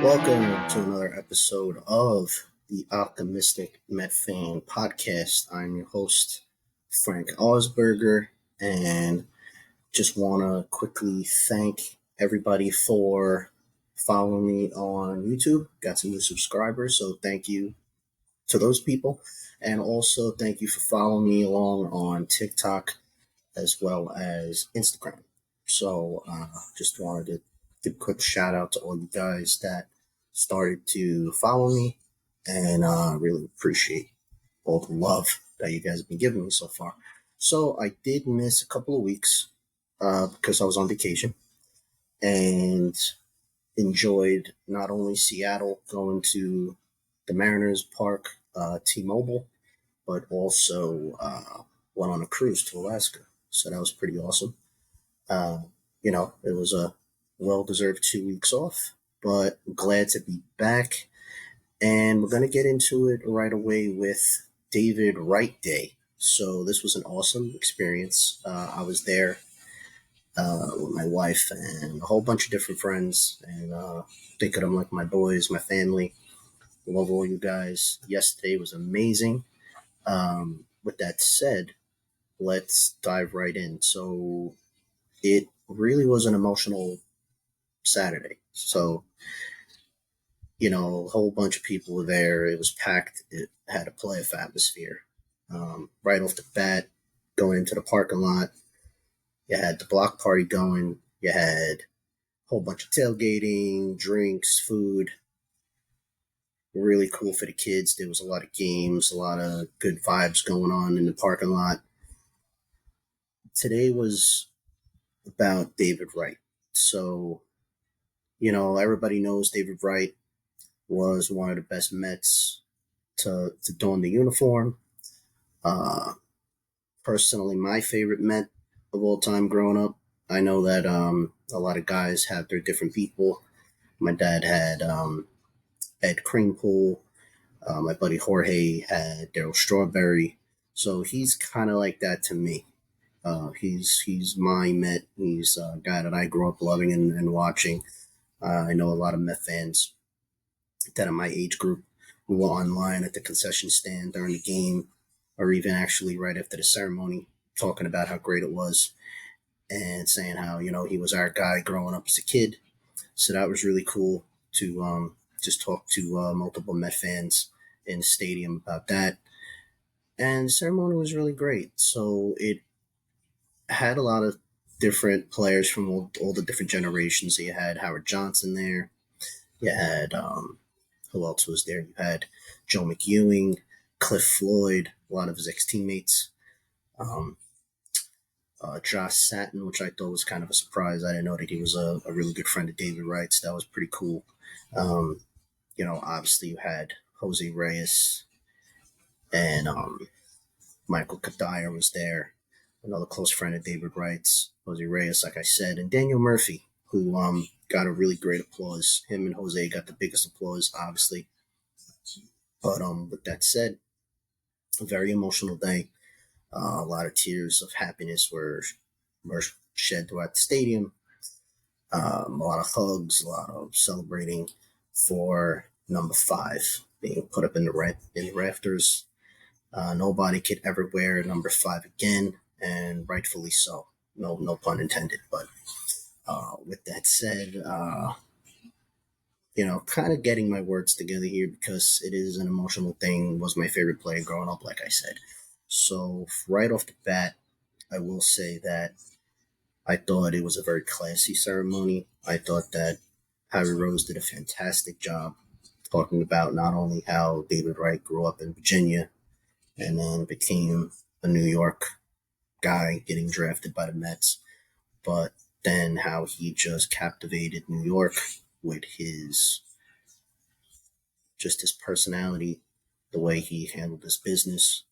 Welcome to another episode of the Optimistic Met Fan podcast. I'm your host, Frank Osberger, and just want to quickly thank everybody for following me on YouTube. Got some new subscribers, so thank you to those people. And also thank you for following me along on TikTok as well as Instagram. So just wanted to give a quick shout out to all you guys that started to follow me, and really appreciate all the love that you guys have been giving me so far. So I did miss a couple of weeks because I was on vacation and enjoyed not only Seattle, going to the Mariners Park, T-Mobile, but also went on a cruise to Alaska. So that was pretty awesome. Uh, it was a well-deserved 2 weeks off, but glad to be back. And we're going to get into it right away with David Wright Day. So this was an awesome experience. I was there with my wife and a whole bunch of different friends, and think of them like my boys, my family. Love all you guys. Yesterday was amazing. With that said, let's dive right in. So it really was an emotional Saturday. So, a whole bunch of people were there. It was packed. It had a playoff atmosphere. Right off the bat, going into the parking lot, you had the block party going. You had a whole bunch of tailgating, drinks, food. Really cool for the kids. There was a lot of games, a lot of good vibes going on in the parking lot. Today was about David Wright. So, everybody knows David Wright was one of the best Mets to don the uniform. Personally, my favorite Met of all time growing up. I know that a lot of guys have their different people. My dad had Ed Kranepool. My buddy Jorge had Darryl Strawberry. So he's kind of like that to me. He's my Met. He's a guy that I grew up loving and watching. I know a lot of Met fans that in my age group who were online at the concession stand during the game, or even actually right after the ceremony, talking about how great it was and saying how, he was our guy growing up as a kid. So that was really cool to just talk to multiple Met fans in the stadium about that. And the ceremony was really great. So it had a lot of different players from all the different generations. So you had Howard Johnson there. You had, who else was there? You had Joe McEwing, Cliff Floyd, a lot of his ex-teammates. Josh Satin, which I thought was kind of a surprise. I didn't know that he was a really good friend of David Wright's. That was pretty cool. Obviously you had Jose Reyes and Michael Kadire was there, another close friend of David Wright's. Jose Reyes, like I said, and Daniel Murphy, who got a really great applause. Him and Jose got the biggest applause, obviously. But with that said, a very emotional day. A lot of tears of happiness were shed throughout the stadium. A lot of hugs, a lot of celebrating for number 5 being put up in the rafters. Nobody could ever wear number 5 again, and rightfully so. No pun intended. But with that said, kind of getting my words together here because it is an emotional thing. Was my favorite player growing up, like I said. So right off the bat, I will say that I thought it was a very classy ceremony. I thought that Harry Rose did a fantastic job talking about not only how David Wright grew up in Virginia and then became a New York guy getting drafted by the Mets, but then how he just captivated New York with his personality, the way he handled his business,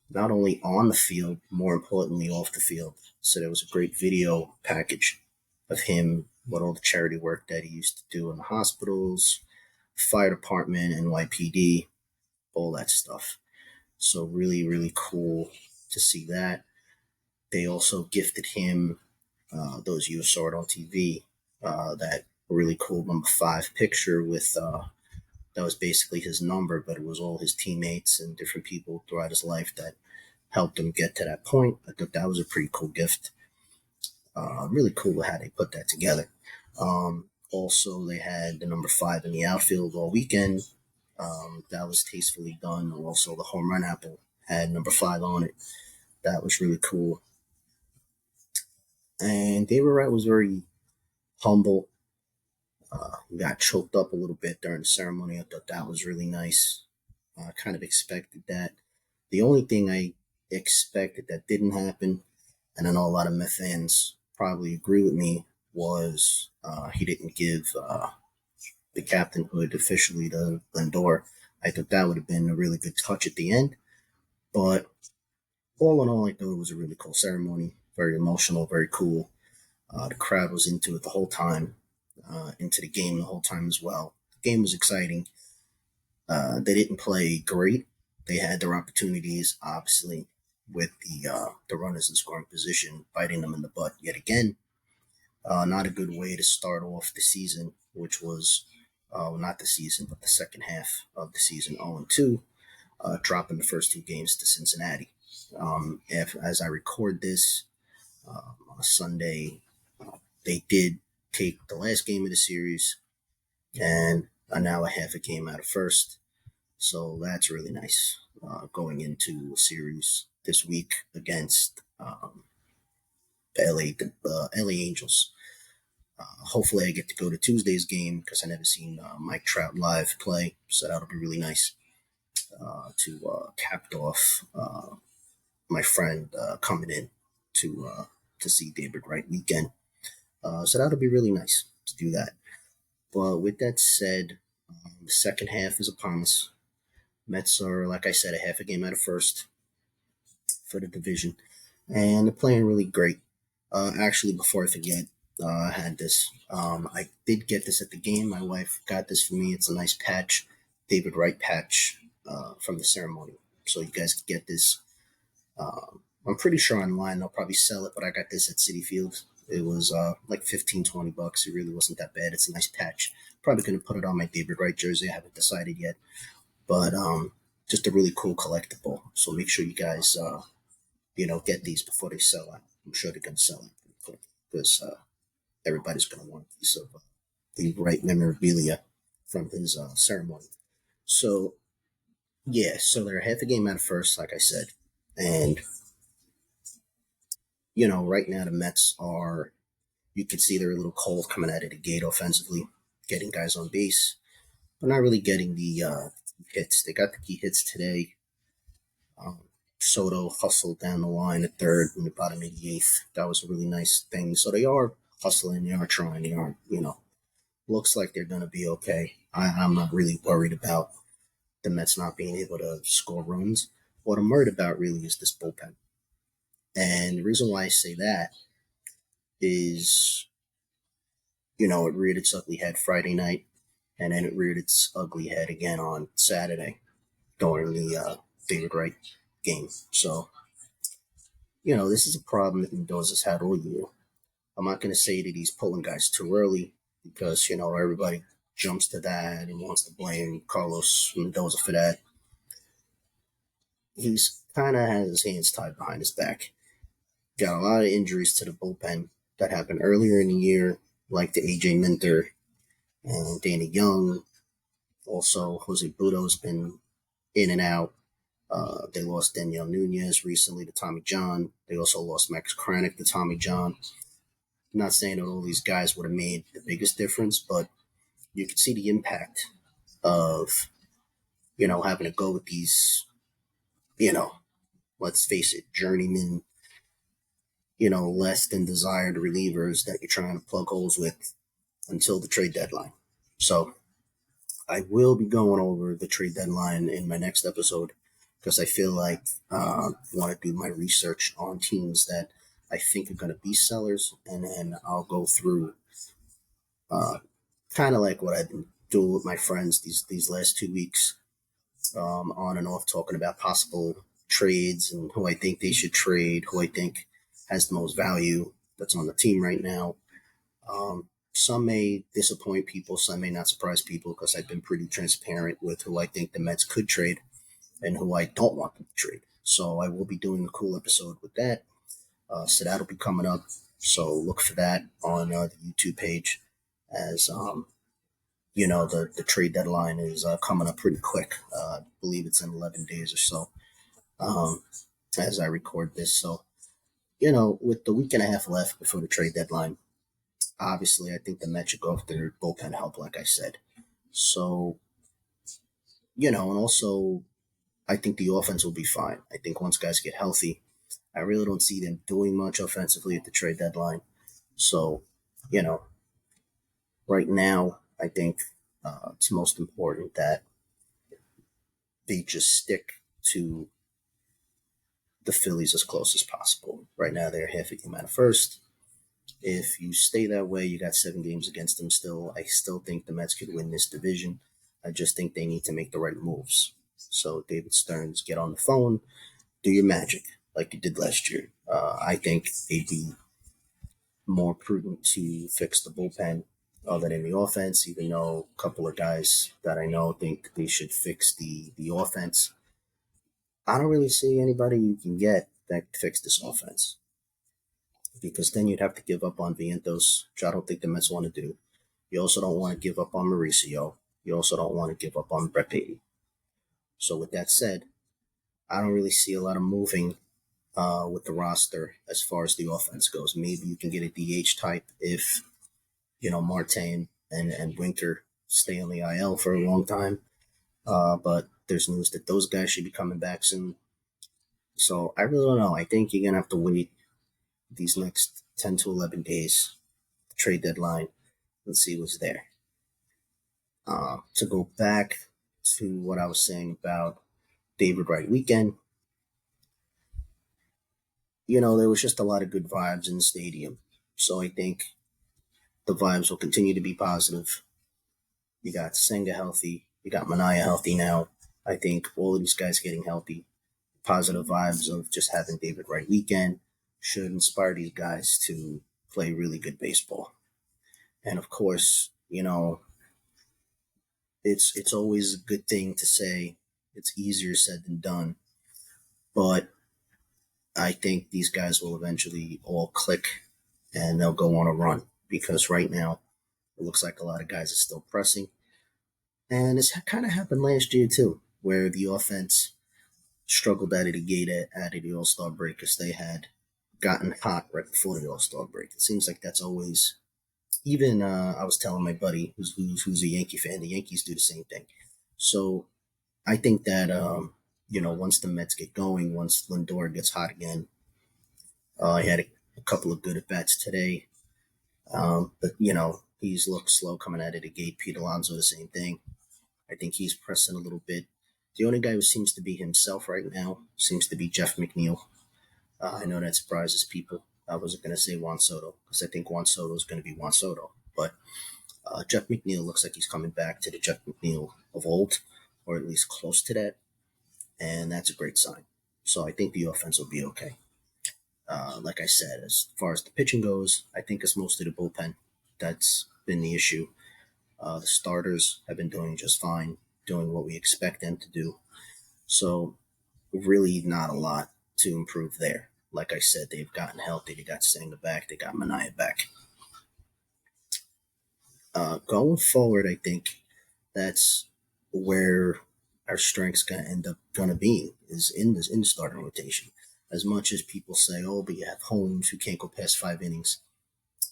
not only on the field, more importantly off the field. So there was a great video package of him with all the charity work that he used to do in the hospitals, fire department, NYPD, all that stuff. So really, really cool to see that. They also gifted him, those you saw it on TV, that a really cool number 5 picture with that was basically his number, but it was all his teammates and different people throughout his life that helped him get to that point. I thought that was a pretty cool gift. Really cool how they put that together. Also, they had the number 5 in the outfield all weekend. That was tastefully done. Also, the home run apple had number 5 on it. That was really cool. And David Wright was very humble. Got choked up a little bit during the ceremony. I thought that was really nice. I kind of expected that. The only thing I expected that didn't happen, and I know a lot of Met fans probably agree with me, was he didn't give the captainhood officially to Lindor. I thought that would have been a really good touch at the end. But all in all, I thought it was a really cool ceremony. Very emotional, very cool. The crowd was into it the whole time, into the game the whole time as well. The game was exciting. They didn't play great. They had their opportunities, obviously, with the runners in scoring position, biting them in the butt yet again. Not a good way to start off the season, which was not the season, but the second half of the season, 0-2, dropping the first 2 games to Cincinnati. As I record this on a Sunday, they did take the last game of the series and are now a half a game out of first. So that's really nice going into a series this week against the LA Angels. Hopefully, I get to go to Tuesday's game because I never seen Mike Trout live play, so that'll be really nice to cap off my friend coming in to see David Wright weekend. So that'll be really nice to do that. But with that said, the second half is upon us. Mets are, like I said, a half a game out of first for the division, and they're playing really great. Actually, before I forget, I had this. I did get this at the game. My wife got this for me. It's a nice patch, David Wright patch from the ceremony. So you guys can get this. I'm pretty sure online they'll probably sell it, but I got this at Citi Field. It was like $15-20. It really wasn't that bad. It's a nice patch. Probably going to put it on my David Wright jersey. I haven't decided yet. But just a really cool collectible. So make sure you guys, get these before they sell out. I'm sure they're going to sell out because everybody's going to want a piece of the Wright memorabilia from his ceremony. So, yeah, so they're half a game out of first, like I said. And, right now the Mets are, you can see they're a little cold coming out of the gate offensively, getting guys on base, but not really getting the hits. They got the key hits today. Soto hustled down the line at third in the bottom of the 8th. That was a really nice thing. So they are hustling, they are trying, they are, looks like they're going to be okay. I'm not really worried about the Mets not being able to score runs. What I'm worried about really is this bullpen. And the reason why I say that is, it reared its ugly head Friday night, and then it reared its ugly head again on Saturday during the David Wright game. So, this is a problem that Mendoza's had all year. I'm not going to say that he's pulling guys too early because, everybody jumps to that and wants to blame Carlos Mendoza for that. He's kind of has his hands tied behind his back. Got a lot of injuries to the bullpen that happened earlier in the year, like the AJ Minter and Danny Young. Also, Jose Budo's been in and out. They lost Daniel Nunez recently to Tommy John. They also lost Max Kranick to Tommy John. I'm not saying that all these guys would have made the biggest difference, but you could see the impact of, having to go with these, let's face it, journeyman, less than desired relievers that you're trying to plug holes with until the trade deadline. So I will be going over the trade deadline in my next episode because I feel like I want to do my research on teams that I think are going to be sellers, and then I'll go through kind of like what I've been doing with my friends these last 2 weeks, on and off, talking about possible trades and who I think they should trade, who I think has the most value that's on the team right now. some may disappoint people, some may not surprise people because I've been pretty transparent with who I think the Mets could trade and who I don't want them to trade. So I will be doing a cool episode with that. So that'll be coming up. So look for that on the YouTube page as the trade deadline is coming up pretty quick. I believe it's in 11 days or so um, as I record this. So, with the week and a half left before the trade deadline, obviously I think the Mets should go for their bullpen help, like I said. So, and also I think the offense will be fine. I think once guys get healthy, I really don't see them doing much offensively at the trade deadline. So, you know, right now, I think it's most important that they just stick to the Phillies as close as possible. Right now, they're half a game out of first. If you stay that way, you got 7 games against them still. I still think the Mets could win this division. I just think they need to make the right moves. So, David Stearns, get on the phone, do your magic like you did last year. I think it'd be more prudent to fix the bullpen than in the offense, even though a couple of guys that I know think they should fix the offense. I don't really see anybody you can get that fix this offense because then you'd have to give up on Vientos, which I don't think the Mets want to do. You also don't want to give up on Mauricio. You also don't want to give up on Brett Beatty. So with that said, I don't really see a lot of moving with the roster as far as the offense goes. Maybe you can get a DH type if, Marte and Winker stay on the IL for a long time. But there's news that those guys should be coming back soon. So I really don't know. I think you're going to have to wait these next 10 to 11 days, trade deadline, and see what's there. To go back to what I was saying about David Wright weekend, there was just a lot of good vibes in the stadium. So I think the vibes will continue to be positive. You got Senga healthy. You got Mania healthy now. I think all of these guys getting healthy, positive vibes of just having David Wright weekend should inspire these guys to play really good baseball. And of course, it's always a good thing to say it's easier said than done. But I think these guys will eventually all click and they'll go on a run because right now it looks like a lot of guys are still pressing. And it's kind of happened last year too, where the offense struggled out of the gate out of the All-Star break because they had gotten hot right before the All-Star break. It seems like that's always, even I was telling my buddy who's a Yankee fan, the Yankees do the same thing. So I think that, once the Mets get going, once Lindor gets hot again, he had a couple of good at-bats today. But, he's looked slow coming out of the gate. Pete Alonso, the same thing. I think he's pressing a little bit. The only guy who seems to be himself right now seems to be Jeff McNeil. I know that surprises people. I wasn't going to say Juan Soto because I think Juan Soto is going to be Juan Soto. But Jeff McNeil looks like he's coming back to the Jeff McNeil of old, or at least close to that. And that's a great sign. So I think the offense will be okay. Like I said, as far as the pitching goes, I think it's mostly the bullpen that's been the issue. The starters have been doing just fine, doing what we expect them to do. So really not a lot to improve there. Like I said, they've gotten healthy. They got Senga back. They got Mania back. Going forward, I think that's where our strength's gonna be is in the starting rotation. As much as people say, "Oh, but you have Holmes who can't go past 5 innings,"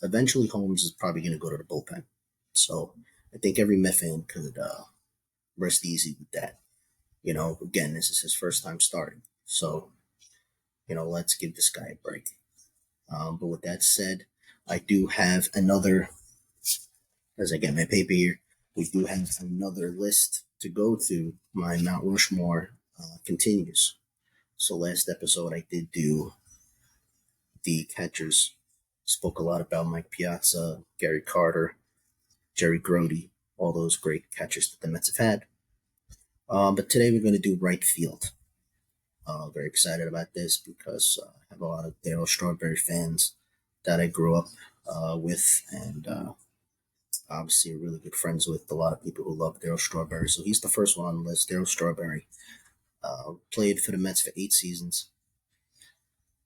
eventually Holmes is probably going to go to the bullpen. So I think every Met fan could rest easy with that. Again, this is his first time starting, so let's give this guy a break. But with that said, I do have another. As I get my paper here, we do have another list to go through. My Mount Rushmore continues. So last episode I did do the catchers. Spoke a lot about Mike Piazza, Gary Carter, Jerry Grody, all those great catchers that the Mets have had. But today we're going to do right field. Very excited about this because I have a lot of Darryl Strawberry fans that I grew up with, and obviously really good friends with a lot of people who love Darryl Strawberry. So he's the first one on the list. Darryl Strawberry played for the Mets for 8 seasons.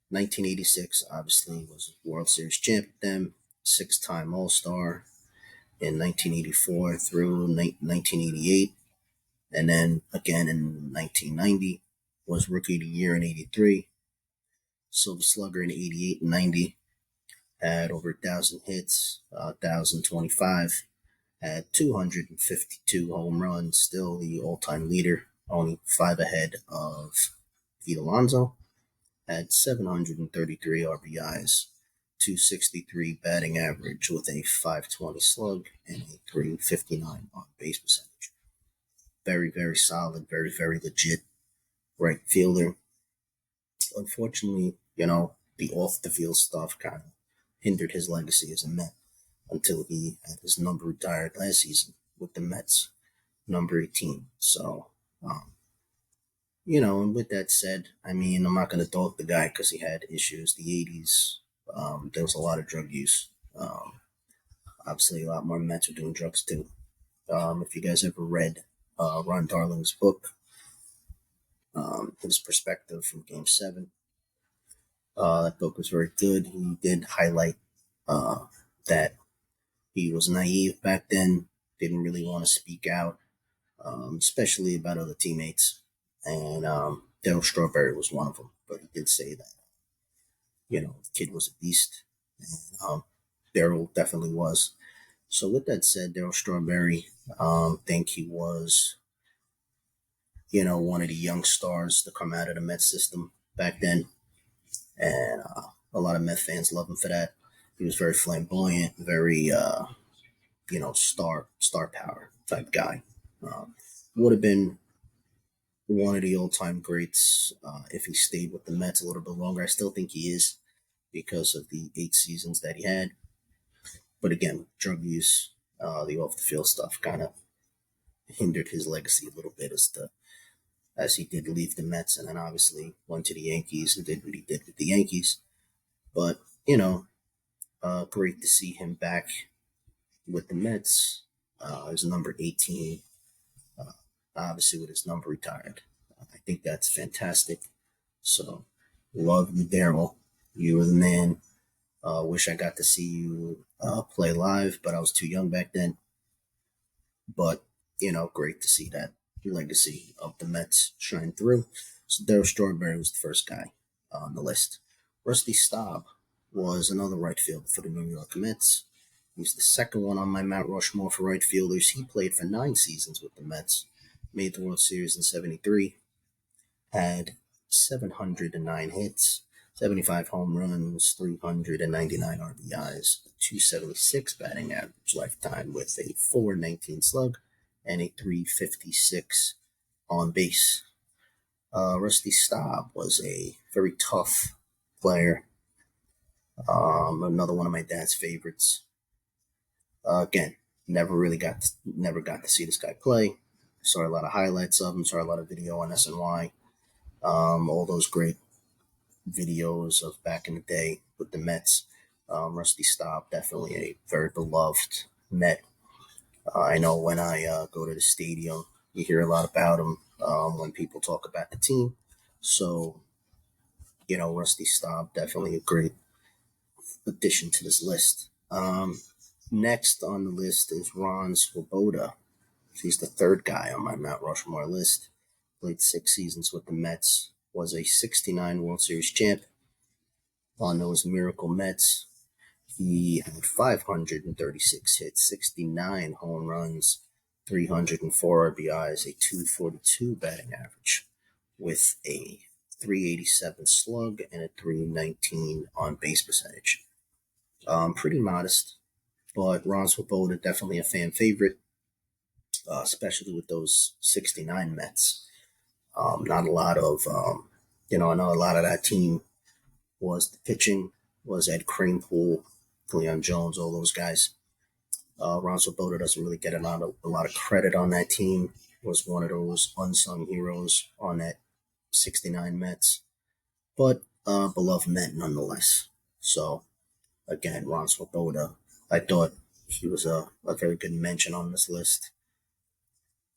1986, obviously, was World Series champ with them, six-time All-Star in 1984 through 1988, and then again in 1990 was Rookie of the Year in 83, Silver Slugger in 88 and 90, had over 1,000 hits, 1,025, had 252 home runs, still the all-time leader, only 5 ahead of Pete Alonso, had 733 RBIs, 263 batting average with a 520 slug and a 359 on base percentage. Very, very solid, very, very legit right fielder. Unfortunately, the off the field stuff kind of hindered his legacy as a Met until he had his number retired last season with the Mets, number 18. So, and with that said, I mean, I'm not going to dog the guy because he had issues. The 80s, there was a lot of drug use. Obviously, a lot more Mets were doing drugs too. If you guys ever read Ron Darling's book, his perspective from Game 7, that book was very good. He did highlight that he was naive back then, didn't really want to speak out, especially about other teammates. And Darryl Strawberry was one of them. But he did say that, the kid was a beast. And Darryl definitely was. So with that said, Darryl Strawberry, think he was, one of the young stars to come out of the Met system back then. And a lot of Met fans love him for that. He was very flamboyant, very, star power type guy. Would have been one of the all-time greats if he stayed with the Mets a little bit longer. I still think he is because of the 8 seasons that he had. But again, drug use, the off-the-field stuff kind of hindered his legacy a little bit as he did leave the Mets and then obviously went to the Yankees and did what he did with the Yankees. But, great to see him back with the Mets. His number 18, obviously with his number retired. I think that's fantastic. So, love you, Darryl. You were the man. Wish I got to see you play live, but I was too young back then. But, great to see that legacy of the Mets shine through. So Darryl Strawberry was the first guy on the list. Rusty Staub was another right fielder for the New York Mets. He's the second one on my Mount Rushmore for right fielders. He played for 9 seasons with the Mets, made the World Series in 73, had 709 hits, 75 home runs, 399 RBIs, 276 batting average lifetime with a 419 slug and a 356 on base. Rusty Staub was a very tough player. Another one of my dad's favorites. Again, never got to see this guy play. Saw a lot of highlights of him. Saw a lot of video on SNY. All those great videos of back in the day with the Mets. Rusty Staub, definitely a very beloved Met. I know when I go to the stadium, you hear a lot about him when people talk about the team. So, Rusty Staub, definitely a great addition to this list. Next on the list is Ron Swoboda. He's the third guy on my Mount Rushmore list. Played 6 seasons with the Mets. Was a 69 World Series champ on those Miracle Mets. He had 536 hits, 69 home runs, 304 RBIs, a 242 batting average with a 387 slug and a 319 on base percentage. Pretty modest, but Ron Swoboda definitely a fan favorite, especially with those 69 Mets. Not a lot of, I know a lot of that team was the pitching, was Ed Kranepool, Cleon Jones, all those guys. Ron Swoboda doesn't really get a lot of credit on that team. Was one of those unsung heroes on that 69 Mets, but beloved Met nonetheless. So again, Ron Swoboda, I thought he was a very good mention on this list.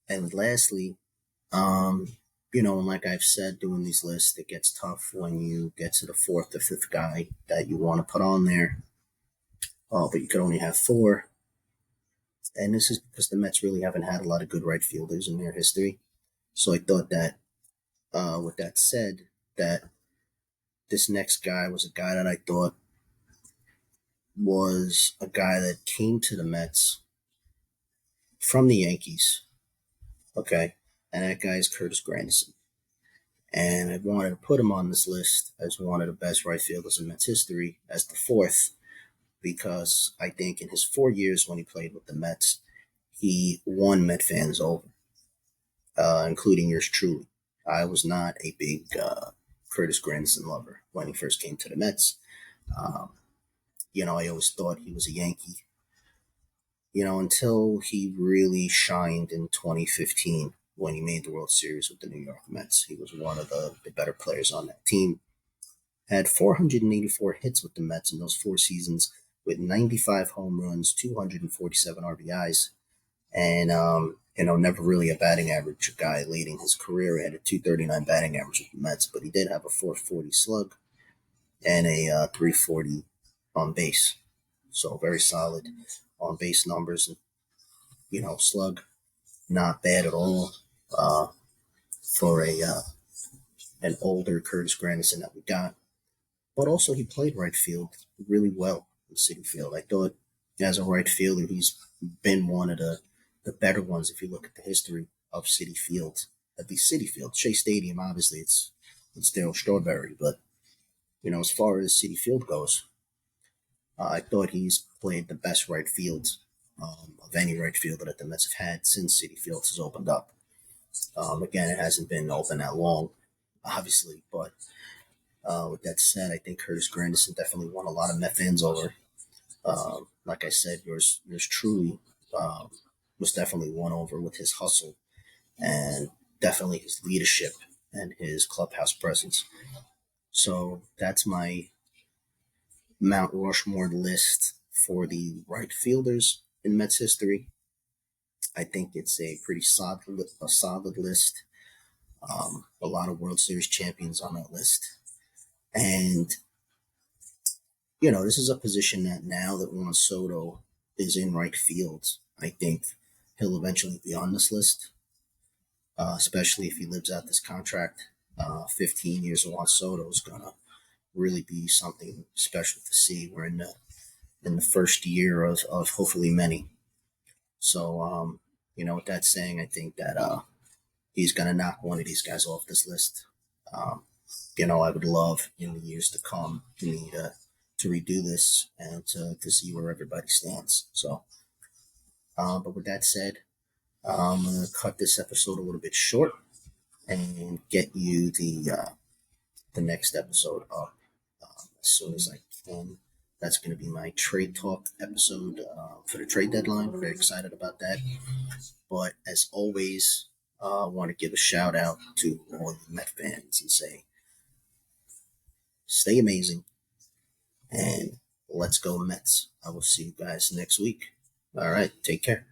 And lastly, and like I've said, doing these lists, it gets tough when you get to the fourth or fifth guy that you want to put on there. But you could only have four. And this is because the Mets really haven't had a lot of good right fielders in their history. So I thought that, with that said, that this next guy was a guy that I thought was a guy that came to the Mets from the Yankees. Okay. And that guy is Curtis Granderson. And I wanted to put him on this list as one of the best right fielders in Mets history as the fourth, because I think in his 4 years when he played with the Mets, he won Met fans over, including yours truly. I was not a big Curtis Granderson lover when he first came to the Mets. Um, I always thought he was a Yankee, until he really shined in 2015 when he made the World Series with the New York Mets. He was one of the better players on that team. Had 484 hits with the Mets in those 4 seasons, with 95 home runs, 247 RBIs, and never really a batting average guy leading his career. He had a 239 batting average with the Mets, but he did have a 440 slug and a 340 on base. So very solid on base numbers, and slug not bad at all for an older Curtis Granderson that we got. But also he played right field really well in Citi Field. I thought as a right fielder he's been one of the better ones if you look at the history of Citi Field. At the Citi Field, Shea Stadium, obviously it's Daryl Strawberry, but as far as Citi Field goes, I thought he's played the best right field of any right fielder that the Mets have had since Citi Field has opened up. Again, it hasn't been open that long, obviously, but with that said, I think Curtis Granderson definitely won a lot of Met fans over. Like I said, yours truly was definitely won over with his hustle and definitely his leadership and his clubhouse presence. So that's my Mount Rushmore list for the right fielders in Mets history. I think it's a pretty solid list. A lot of World Series champions on that list. And, this is a position that now that Juan Soto is in right field, I think he'll eventually be on this list, especially if he lives out this contract. 15 years of Juan Soto is going to really be something special to see. We're in the first year of hopefully many. So, with that saying, I think that he's going to knock one of these guys off this list. I would love in the years to come to redo this and to see where everybody stands. So, but with that said, I'm going to cut this episode a little bit short and get you the next episode up as soon as I can. That's going to be my trade talk episode for the trade deadline. Very excited about that. But as always, I want to give a shout out to all the Met fans and say, stay amazing and let's go Mets. I will see you guys next week. All right, take care.